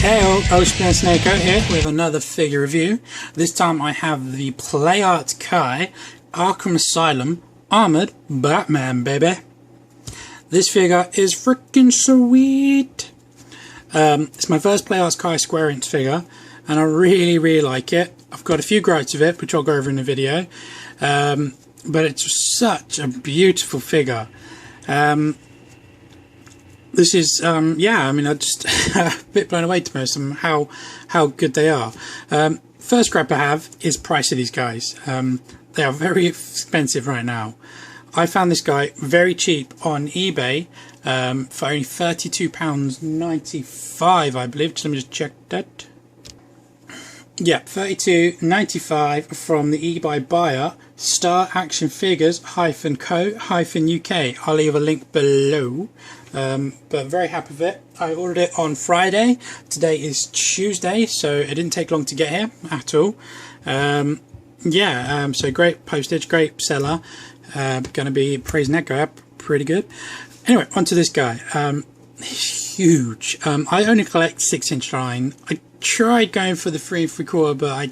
Hey, Ocean Snake out here with another figure review. This time I have the Play Art Kai Arkham Asylum Armored Batman, baby. This figure is freaking sweet. It's my first Play Art Kai square inch figure, and I really like it. I've got a few gripes of it, which I'll go over in the video, but it's such a beautiful figure. This is, yeah, I mean, I just a bit blown away to be honest, how good they are. First gripe I have is price of these guys. They are very expensive right now. I found this guy very cheap on eBay for only £32.95, I believe. Just let me just check that. Yeah, £32.95 from the eBay buyer, staractionfigures-co-uk. I'll leave a link below. But very happy with it. I ordered it on Friday. Today is Tuesday, so it didn't take long to get here at all. Yeah, so great postage, great seller. Gonna be praising that guy up pretty good. Anyway, onto this guy. He's huge. I only collect 6-inch line. I tried going for the 3 3/4, but I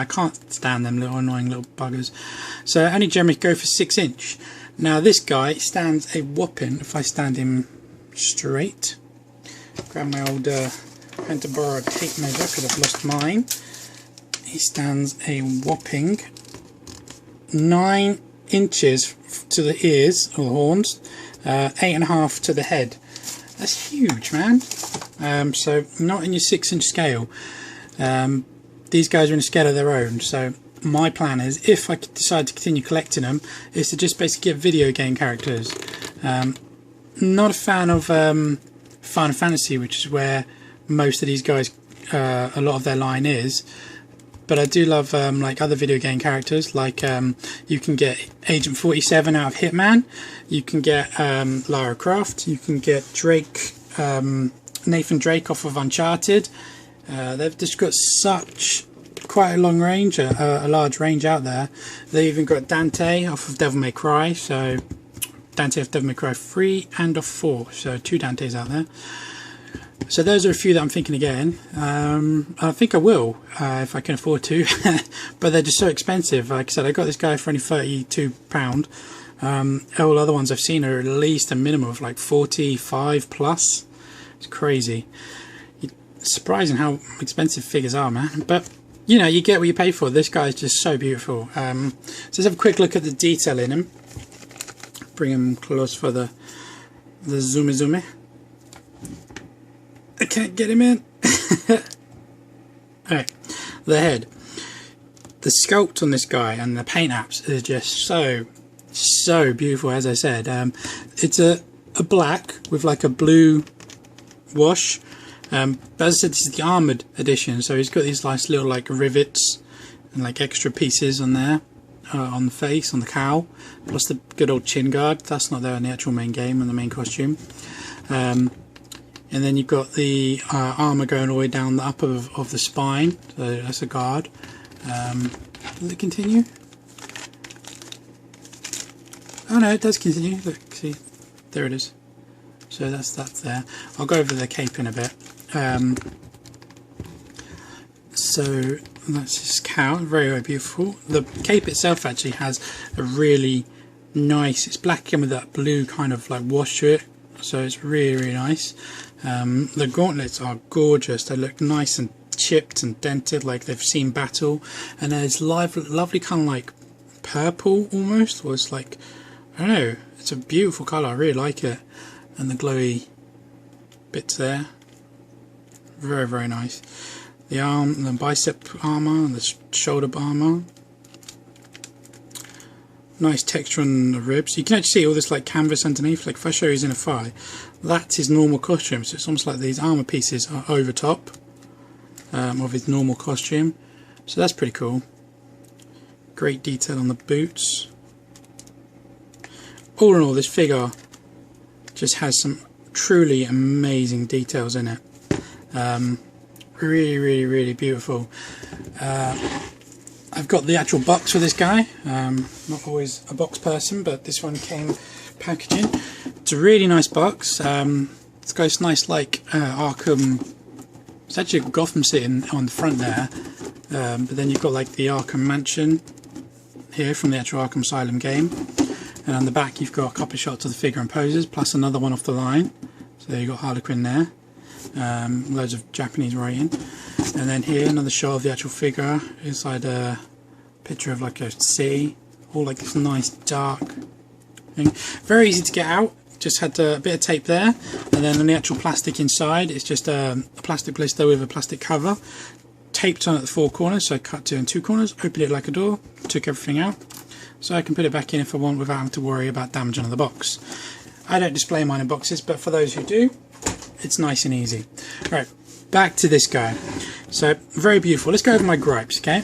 can't stand them little annoying little buggers. So I only generally go for 6-inch. Now this guy stands a whopping, if I stand him straight, grab my old had to borrow a tape measure because I've lost mine. He stands a whopping 9 inches to the ears or the horns, 8.5 to the head. That's huge, man. So not in your 6-inch scale. These guys are in a scale of their own. So my plan is, if I decide to continue collecting them, is to just basically get video game characters. Not a fan of Final Fantasy, which is where most of these guys, a lot of their line is. But I do love like other video game characters, like you can get Agent 47 out of Hitman, you can get Lara Croft, you can get Drake, Nathan Drake off of Uncharted. They've just got such quite a long range, a large range out there. They even got Dante off of Devil May Cry, so Dante off Devil May Cry 3 and off 4, so 2 Dantes out there. So those are a few that I'm thinking of getting. I think I will, if I can afford to, but they're just so expensive. Like I said, I got this guy for only £32. All other ones I've seen are at least a minimum of like 45 plus. It's crazy. It's surprising how expensive figures are, man. But you know, you get what you pay for. This guy is just so beautiful. So let's have a quick look at the detail in him. Bring him close for the zoomy. I can't get him in. Alright, the head. The sculpt on this guy and the paint apps is just so beautiful, as I said. It's a black with like a blue wash. But as I said, this is the armoured edition, so he's got these nice little like rivets and like extra pieces on there, on the face, on the cowl, plus the good old chin guard. That's not there in the actual main game and the main costume. And then you've got the armour going all the way down the upper of the spine, so that's a guard. Does it continue? Oh no, it does continue. Look, see, there it is. So that's there. I'll go over the cape in a bit. So that's his cowl, very beautiful. The cape itself actually has a really nice, it's black and with that blue kind of like wash to it, so it's really nice. The gauntlets are gorgeous. They look nice and chipped and dented, like they've seen battle. And there's lovely kind of like purple almost, or it's like, I don't know, it's a beautiful colour. I really like it. And the glowy bits there, very nice. The arm, the bicep armour, and the shoulder armour. Nice texture on the ribs. You can actually see all this like canvas underneath. Like if I show you his inner thigh, that's his normal costume. So it's almost like these armour pieces are over top of his normal costume. So that's pretty cool. Great detail on the boots. All in all, this figure just has some truly amazing details in it. Really beautiful. I've got the actual box for this guy. Not always a box person, but this one came packaging. It's a really nice box. It's got this nice like Arkham It's actually Gotham sitting on the front there, but then you've got like the Arkham mansion here from the actual Arkham Asylum game, and on the back you've got a couple of shots of the figure and poses plus another one off the line. So you've got Harlequin there, loads of Japanese writing, and then here another shot of the actual figure inside a picture of like a sea, all like this nice dark thing. Very easy to get out. Just had a bit of tape there, and then on the actual plastic inside it's just a plastic blister with a plastic cover taped on at the 4 corners. So I cut 2 and 2 corners, opened it like a door, took everything out, so I can put it back in if I want without having to worry about damage on the box. I don't display mine in boxes, but for those who do, it's nice and easy. Right, back to this guy. So very beautiful. Let's go over my gripes, okay?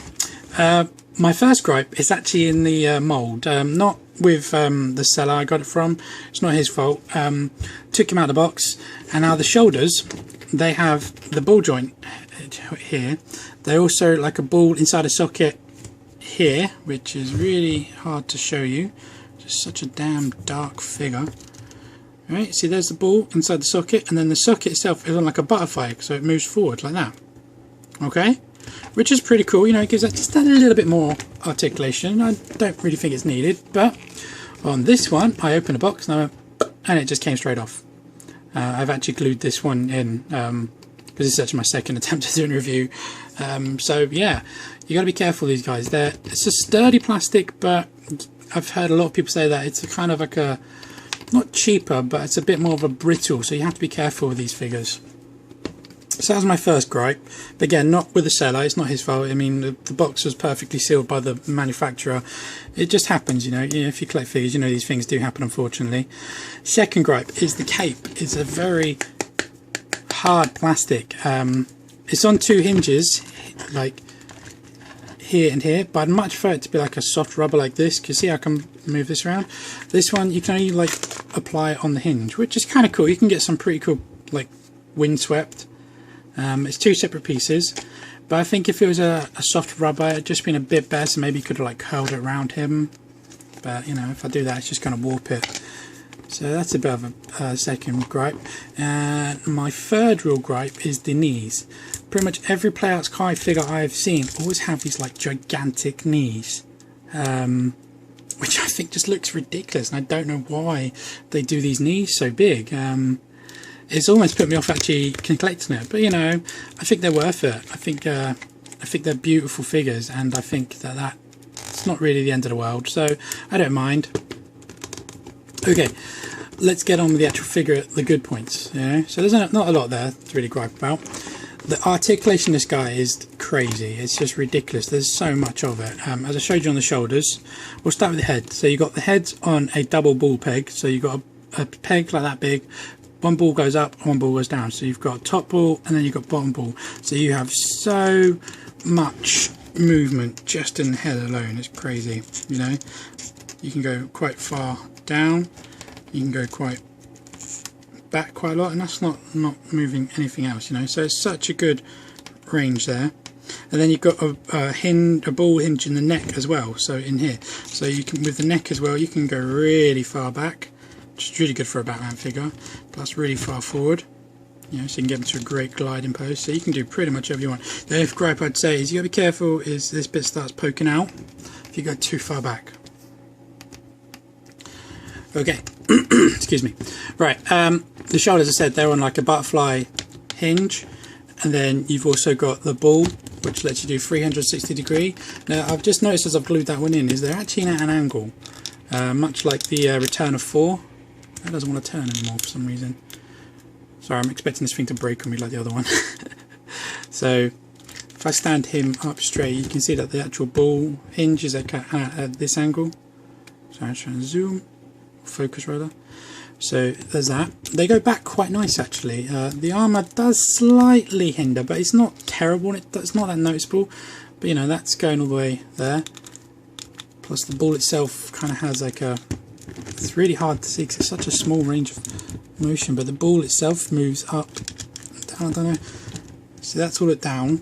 My first gripe is actually in the mould, not with the seller I got it from. It's not his fault. Took him out of the box, and now the shoulders, they have the ball joint here. They're also like a ball inside a socket here, which is really hard to show you. Just such a damn dark figure. Right, see there's the ball inside the socket, and then the socket itself is on like a butterfly, so it moves forward like that. Okay? Which is pretty cool, you know, it gives that just a little bit more articulation. I don't really think it's needed, but on this one, I opened the box and it just came straight off. I've actually glued this one in, because it's actually my second attempt at doing a review. So yeah, you got to be careful with these guys. It's a sturdy plastic, but I've heard a lot of people say that it's a kind of like a, not cheaper, but it's a bit more of a brittle, so you have to be careful with these figures. So that was my first gripe. But again, not with the seller, it's not his fault. I mean, the box was perfectly sealed by the manufacturer. It just happens, you know, if you collect figures, you know these things do happen, unfortunately. Second gripe is the cape. It's a very hard plastic. It's on 2 hinges, like here and here, but I'd much prefer it to be like a soft rubber like this, because see I can move this around. This one you can only like apply it on the hinge, which is kind of cool. You can get some pretty cool like windswept. It's 2 separate pieces, but I think if it was a soft rubber, it'd just been a bit better, so maybe you could have like curled it around him, but you know, if I do that it's just going to warp it. So that's a bit of a second gripe. And my third real gripe is the knees. Pretty much every Playouts Kai figure I've seen always have these like gigantic knees, which I think just looks ridiculous, and I don't know why they do these knees so big. It's almost put me off actually collecting it, but you know, I think they're worth it. I think they're beautiful figures, and I think that it's not really the end of the world, so I don't mind. Okay, let's get on with the actual figure, the good points. You know, so there's not a lot there to really gripe about. The articulation of this guy is crazy. It's just ridiculous. There's so much of it. As I showed you on the shoulders, we'll start with the head. So you've got the heads on a double ball peg. So you've got a peg like that big. One ball goes up, one ball goes down. So you've got top ball and then you've got bottom ball. So you have so much movement just in the head alone. It's crazy. You know, you can go quite far down. You can go quite back quite a lot, and that's not moving anything else, you know, so it's such a good range there. And then you've got a ball hinge in the neck as well, so in here, so you can, with the neck as well, you can go really far back, which is really good for a Batman figure, plus really far forward, you know, so you can get into a great gliding pose. So you can do pretty much whatever you want. The only gripe I'd say is you gotta be careful is this bit starts poking out if you go too far back. Okay, excuse me. Right, the shoulders, as I said, they're on like a butterfly hinge, and then you've also got the ball, which lets you do 360 degree. Now, I've just noticed as I've glued that one in, is they're actually at an angle, much like the Return of 4. That doesn't want to turn anymore for some reason. Sorry, I'm expecting this thing to break on me like the other one. So, if I stand him up straight, you can see that the actual ball hinge is at this angle. So I'm trying to zoom. Focus rather. So there's that. They go back quite nice actually. The armour does slightly hinder, but it's not terrible. It's not that noticeable. But you know, that's going all the way there. Plus the ball itself kind of has like a... It's really hard to see because it's such a small range of motion. But the ball itself moves up, down. I don't know. So that's all it down,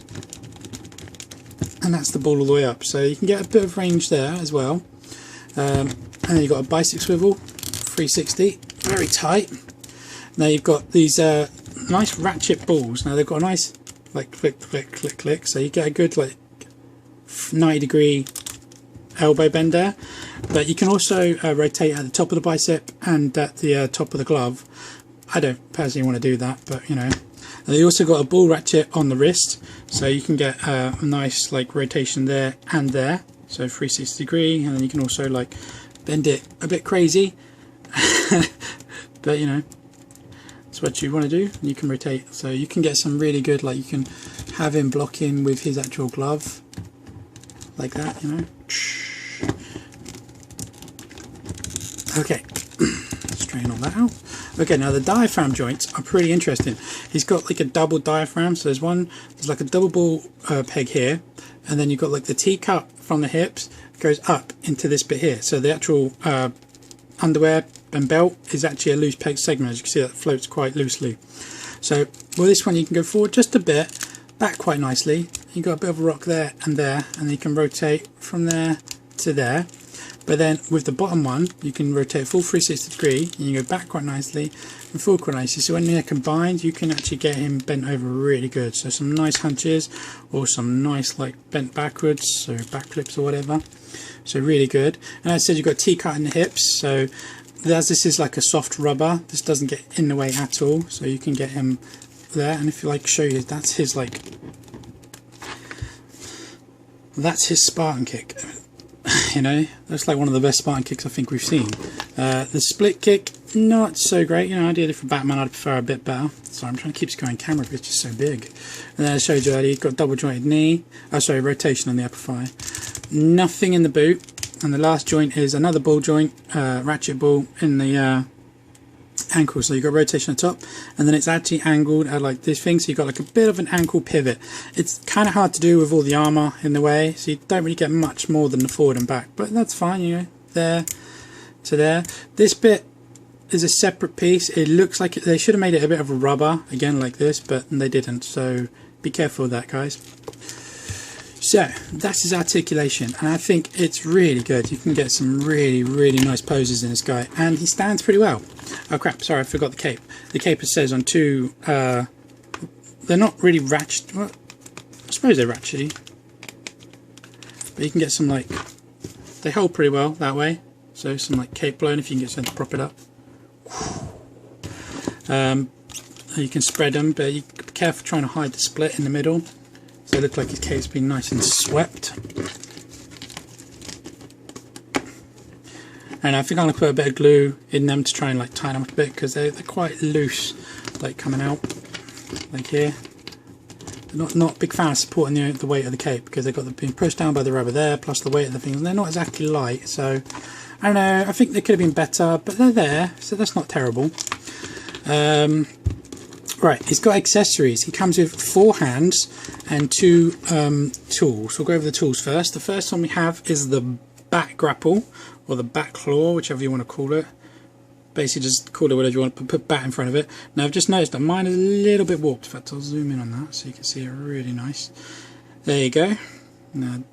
and that's the ball all the way up. So you can get a bit of range there as well. And then you've got a bicycle swivel, 360, very tight. Now you've got these nice ratchet balls. Now they've got a nice like click, click, click, click. So you get a good like 90-degree elbow bend there. But you can also rotate at the top of the bicep and at the top of the glove. I don't personally want to do that, but you know. And they also got a ball ratchet on the wrist, so you can get a nice like rotation there and there. So 360-degree, and then you can also like bend it a bit crazy. But you know, it's what you want to do. And you can rotate, so you can get some really good, like you can have him blocking with his actual glove like that, you know. Okay, straighten all that out. Okay, now the diaphragm joints are pretty interesting. He's got like a double diaphragm, so there's like a double ball peg here, and then you've got like the T-cup from the hips goes up into this bit here. So the actual underwear and belt is actually a loose peg segment. As you can see, that floats quite loosely. So with this one you can go forward just a bit, back quite nicely. You've got a bit of a rock there, and you can rotate from there to there. But then with the bottom one, you can rotate full 360-degree, and you go back quite nicely and forward quite nicely. So when they're combined, you can actually get him bent over really good. So some nice hunches, or some nice like bent backwards, so back flips or whatever. So really good. And as I said, you've got T-cut in the hips. So as this is like a soft rubber, this doesn't get in the way at all. So you can get him there. And if you like show you, that's his Spartan kick. You know, that's like one of the best Spartan kicks I think we've seen. The split kick, not so great. You know, ideally for Batman I'd prefer a bit better. Sorry, I'm trying to keep scoring camera because it's just so big. And then I showed you earlier, you've got double jointed knee. Oh sorry, rotation on the upper thigh. Nothing in the boot. And the last joint is another ball joint, ratchet ball in the ankle. So you've got rotation on top, and then it's actually angled at like this thing, so you've got like a bit of an ankle pivot. It's kind of hard to do with all the armour in the way, so you don't really get much more than the forward and back, but that's fine, you know, there to there. This bit is a separate piece. It looks like they should have made it a bit of a rubber, again like this, but they didn't, so be careful with that, guys. So that's his articulation, and I think it's really good. You can get some really, really nice poses in this guy, and he stands pretty well. Oh crap, sorry, I forgot the cape. The cape, it says on two, they're not really ratchet, well, I suppose they're ratchety, but you can get some like, they hold pretty well that way, so some like cape blown if you can get something to prop it up. You can spread them, but you be careful trying to hide the split in the middle. So it looks like his cape's been nice and swept. And I think I'm going to put a bit of glue in them to try and like tighten them up a bit, because they're quite loose, like coming out, like here. Not a big fan of supporting the weight of the cape, because they've got being pushed down by the rubber there, plus the weight of the things, and they're not exactly light. So I don't know, I think they could have been better, but they're there, so that's not terrible. Right, he's got accessories. He comes with 4 hands and 2 tools. We'll go over the tools first. The first one we have is the back grapple, or the back claw, whichever you want to call it. Basically just call it whatever you want, but put bat in front of it. Now I've just noticed that mine is a little bit warped. In fact, I'll zoom in on that so you can see it really nice. There you go. Now,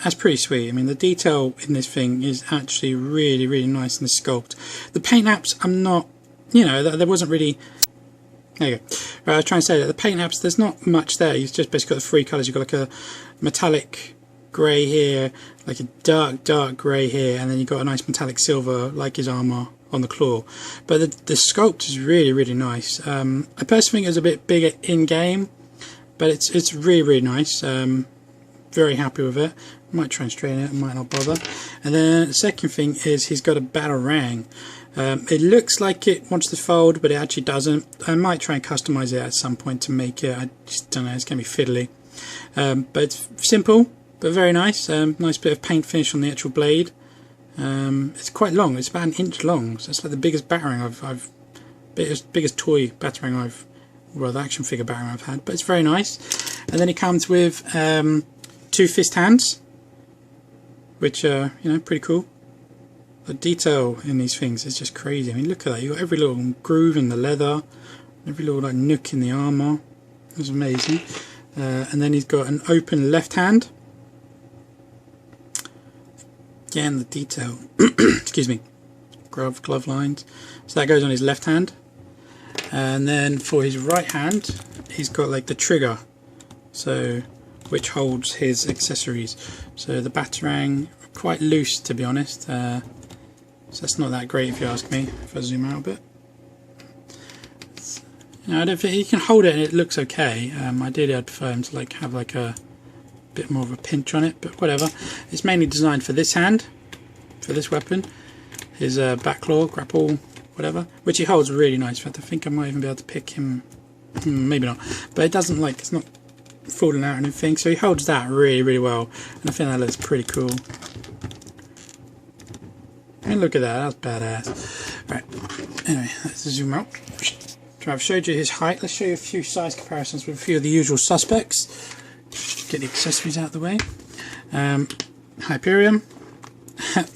that's pretty sweet. I mean, the detail in this thing is actually really, really nice in the sculpt. The paint apps, I'm not, you know, there wasn't really, there you go. Right, I was trying to say that the paint apps, there's not much there. You've just basically got the 3 colours. You've got like a metallic grey here, like a dark grey here, and then you've got a nice metallic silver like his armour on the claw. But the sculpt is really, really nice. I personally think it's a bit bigger in game, but it's really, really nice. Very happy with it. Might try and straighten it, might not bother. And then the second thing is he's got a batarang. It looks like it wants to fold, but it actually doesn't. I might try and customize it at some point to make it, I just don't know, it's going to be fiddly. But it's simple, but very nice. Nice bit of paint finish on the actual blade. It's quite long, it's about 1 inch long, so it's like the biggest batarang biggest toy batarang well, the action figure batarang I've had, but it's very nice. And then it comes with 2 fist hands, which are, you know, pretty cool. The detail in these things is just crazy. I mean, look at that. You've got every little groove in the leather, every little like nook in the armour. It's amazing. And then he's got an open left hand. Again, the detail. Excuse me. Glove lines. So that goes on his left hand. And then for his right hand, he's got like the trigger, so which holds his accessories. So the batarang, quite loose to be honest, so that's not that great if you ask me, if I zoom out a bit. You know, I don't think he can hold it and it looks okay. Ideally I'd prefer him to like have like a bit more of a pinch on it, but whatever. It's mainly designed for this hand, for this weapon. His back claw, grapple, whatever, which he holds really nice. In fact, I think I might even be able to pick him, maybe not, but it doesn't like, it's not falling out or anything, so he holds that really, really well, and I think that looks pretty cool. I mean, look at that, that's badass. Right, anyway, let's zoom out. So I've showed you his height. Let's show you a few size comparisons with a few of the usual suspects. Get the accessories out of the way. Hyperion.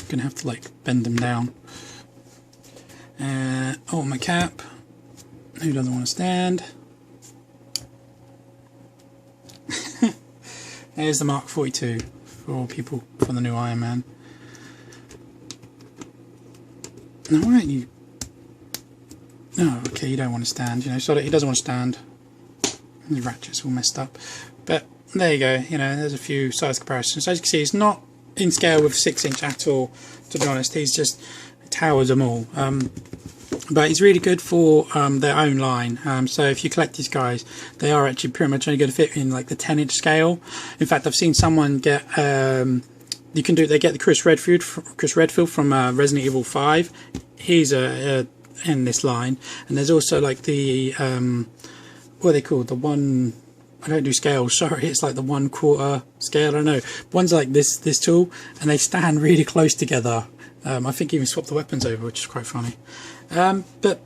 Gonna have to like bend them down. Oh, my cap. Who doesn't want to stand? There's the Mark 42 for all people for the new Iron Man. Now, why don't you? No, okay, you don't want to stand. You know, so he doesn't want to stand. The ratchet's all messed up. But there you go. You know, there's a few size comparisons. As you can see, it's not in scale with 6-inch at all. To be honest, he's just towers them all. But he's really good for their own line. So if you collect these guys, they are actually pretty much only going to fit in like the 10-inch scale. In fact, I've seen someone get you can do. They get the Chris Redfield from Resident Evil 5. He's in this line, and there's also like the what are they called? The one. I don't do scales. Sorry, it's like the 1/4 scale. I don't know. One's like this tool, and they stand really close together. I think even swap the weapons over, which is quite funny. But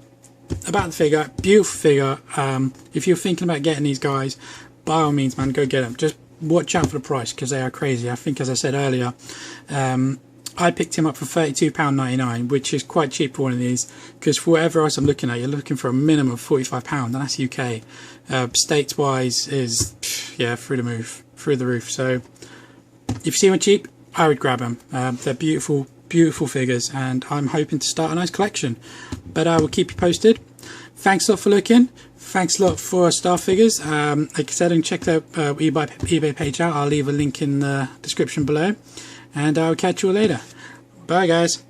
about the figure, beautiful figure. If you're thinking about getting these guys, by all means, man, go get them. Just watch out for the price because they are crazy. I think, as I said earlier, I picked him up for £32.99, which is quite cheap for one of these, because for whatever else I'm looking at, you're looking for a minimum of £45, and that's UK. States wise is, yeah, through the roof. So if you see one cheap, I would grab them. They're beautiful figures, and I'm hoping to start a nice collection, but I will keep you posted. Thanks a lot for looking. Thanks a lot for Star Figures. Like I said, and check the eBay page out. I'll leave a link in the description below, and I'll catch you all later. Bye guys.